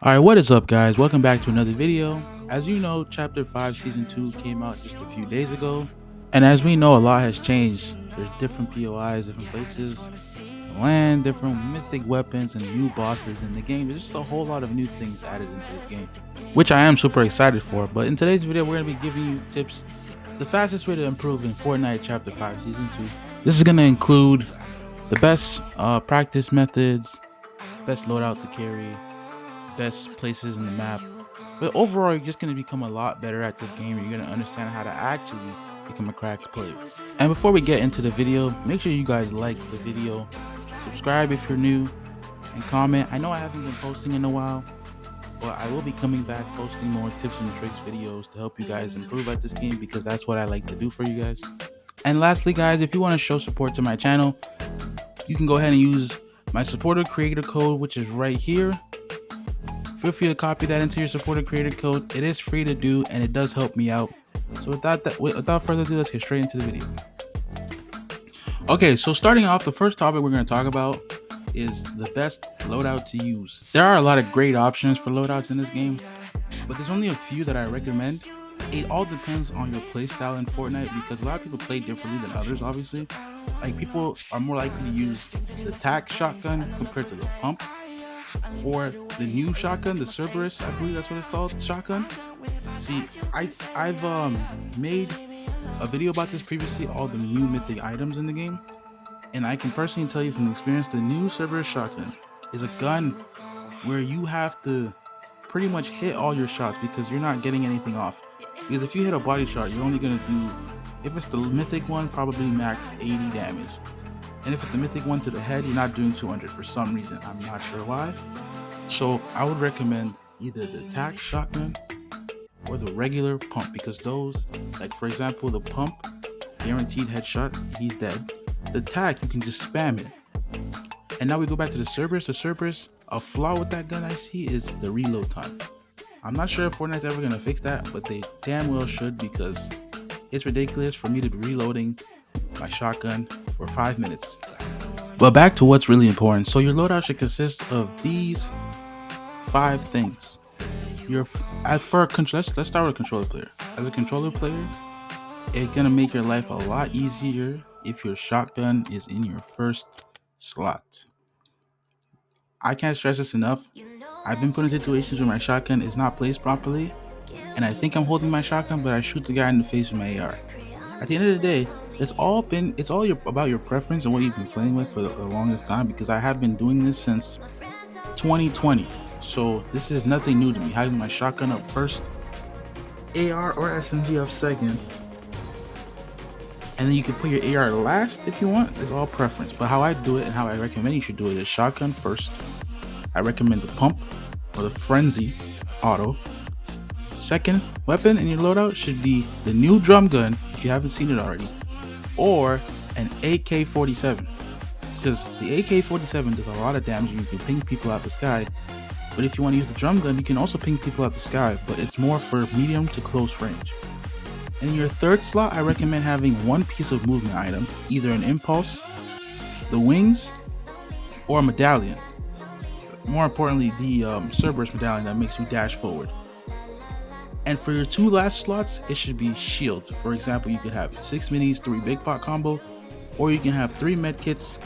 Alright, what is up guys? Welcome back to another video. As you know, Chapter 5 Season 2 came out just a few days ago. And as we know, a lot has changed. There's different POIs, different places, land, different mythic weapons, and new bosses in the game. There's just a whole lot of new things added into this game, which I am super excited for. But in today's video, we're going to be giving you tips, the fastest way to improve in Fortnite Chapter 5 Season 2. This is going to include the best practice methods, best loadout to carry, best places in the map. But overall, you're just going to become a lot better at this game. You're going to understand how to actually become a cracked player. And before we get into the video, make sure you guys like the video, subscribe if you're new, and comment. I know I haven't been posting in a while, but I will be coming back posting more tips and tricks videos to help you guys improve at this game, because that's what I like to do for you guys. And lastly guys, if you want to show support to my channel, you can go ahead and use my supporter creator code, which is right here. Feel free to copy that into your supporter creator code. It is free to do and it does help me out. So without further ado, let's get straight into the video. Okay, so starting off, the first topic we're going to talk about is the best loadout to use. There are a lot of great options for loadouts in this game, but there's only a few that I recommend. It all depends on your playstyle in Fortnite, because a lot of people play differently than others, obviously. Like, people are more likely to use the tac shotgun compared to the pump, or the new shotgun, the Cerberus, I believe that's what it's called, shotgun. See, I've made a video about this previously, all the new mythic items in the game, and I can personally tell you from experience, the new Cerberus shotgun is a gun where you have to pretty much hit all your shots, because you're not getting anything off. Because if you hit a body shot, you're only gonna do, if it's the mythic one, probably max 80 damage. And if it's the mythic one to the head, you're not doing 200 for some reason. I'm not sure why. So I would recommend either the tac shotgun or the regular pump, because those, like for example, the pump, guaranteed headshot, he's dead. The tac, you can just spam it. And now we go back to the Cerberus. The Cerberus, a flaw with that gun I see is the reload time. I'm not sure if Fortnite's ever gonna fix that, but they damn well should, because it's ridiculous for me to be reloading my shotgun for 5 minutes. But back to what's really important. So your loadout should consist of these 5 things. Let's start with a controller player. As a controller player, it's gonna make your life a lot easier if your shotgun is in your first slot. I can't stress this enough. I've been put in situations where my shotgun is not placed properly, and I think I'm holding my shotgun, but I shoot the guy in the face with my AR. At the end of the day, it's all about your preference and what you've been playing with for the longest time, because I have been doing this since 2020. So this is nothing new to me, having my shotgun up first, AR or SMG up second, and then you can put your AR last if you want. It's all preference. But how I do it and how I recommend you should do it is shotgun first. I recommend the pump or the frenzy auto. Second weapon in your loadout should be the new drum gun, if you haven't seen it already, or an AK-47, because the AK-47 does a lot of damage. You can ping people out the sky, but if you want to use the drum gun, you can also ping people out the sky, but it's more for medium to close range. And in your third slot, I recommend having one piece of movement item, either an impulse, the wings, or a medallion. More importantly, the Cerberus medallion that makes you dash forward. And for your 2 last slots, it should be shields. For example, you could have 6 minis, 3 big pot combo, or you can have 3 medkits,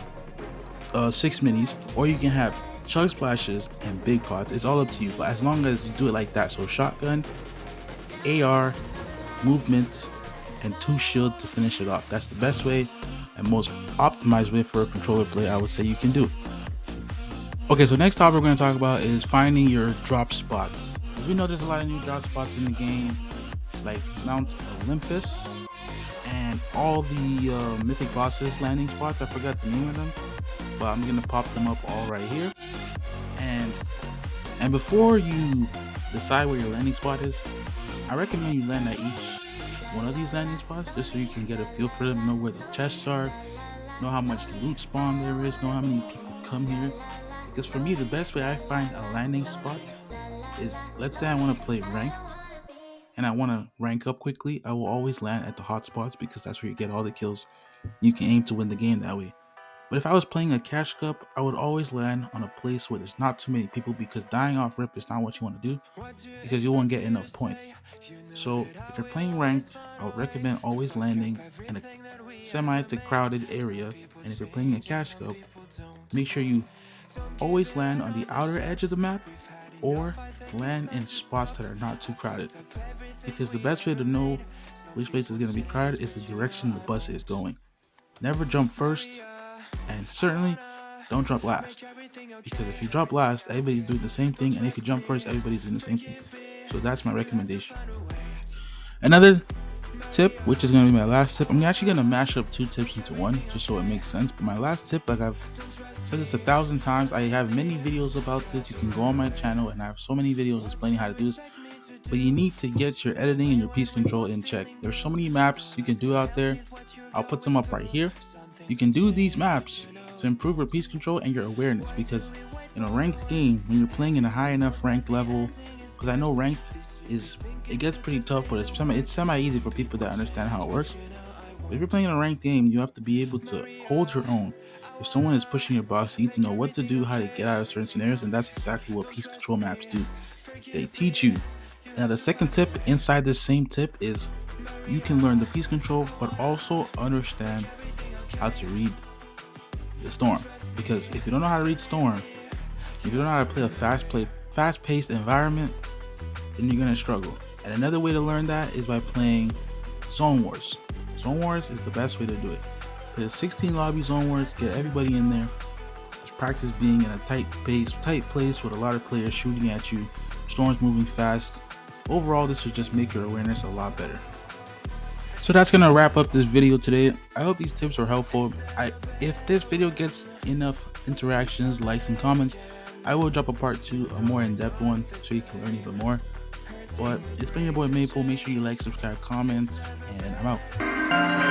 6 minis, or you can have chug splashes and big pots. It's all up to you, but as long as you do it like that. So shotgun, AR, movement, and 2 shield to finish it off. That's the best way and most optimized way for a controller player, I would say, you can do. Okay, so next topic we're going to talk about is finding your drop spots. As we know, there's a lot of new drop spots in the game, like Mount Olympus and all the mythic bosses landing spots. I forgot the name of them, but I'm gonna pop them up all right here. And before you decide where your landing spot is, I recommend you land at each one of these landing spots, just so you can get a feel for them, know where the chests are, know how much loot spawn there is, know how many people come here. Because for me, the best way I find a landing spot is, let's say I want to play ranked and I want to rank up quickly, I will always land at the hot spots, because that's where you get all the kills. You can aim to win the game that way. But if I was playing a cash cup, I would always land on a place where there's not too many people, because dying off rip is not what you want to do, because you won't get enough points. So if you're playing ranked, I would recommend always landing in a semi-crowded area. And if you're playing a cash cup, make sure you always land on the outer edge of the map or land in spots that are not too crowded, because the best way to know which place is going to be crowded is the direction the bus is going. Never jump first, and certainly don't drop last, because if you drop last, everybody's doing the same thing, and if you jump first, everybody's doing the same thing. So that's my recommendation. Another tip, which is going to be my last tip, I'm actually going to mash up two tips into one just so it makes sense. But my last tip, like I've said this 1,000 times, I have many videos about this. You can go on my channel and I have so many videos explaining how to do this. But you need to get your editing and your piece control in check. There's so many maps you can do out there. I'll put some up right here. You can do these maps to improve your piece control and your awareness, because in a ranked game, when you're playing in a high enough ranked level, because I know ranked it gets pretty tough, but it's semi easy for people that understand how it works. But if you're playing in a ranked game, you have to be able to hold your own. If someone is pushing your box, you need to know what to do, how to get out of certain scenarios, and that's exactly what piece control maps do. They teach you. Now the second tip inside this same tip is you can learn the piece control, but also understand how to read the storm. Because if you don't know how to read storm, if you don't know how to play a fast-paced environment, then you're gonna struggle. And another way to learn that is by playing Zone Wars. Zone Wars is the best way to do it. Play 16 lobby Zone Wars, get everybody in there. Just practice being in a tight place with a lot of players shooting at you, storms moving fast. Overall, this will just make your awareness a lot better. So that's gonna wrap up this video today. I hope these tips are helpful. If this video gets enough interactions, likes, and comments, I will drop a part 2, a more in-depth one, so you can learn even more. But it's been your boy Maple. Make sure you like, subscribe, comment, and I'm out.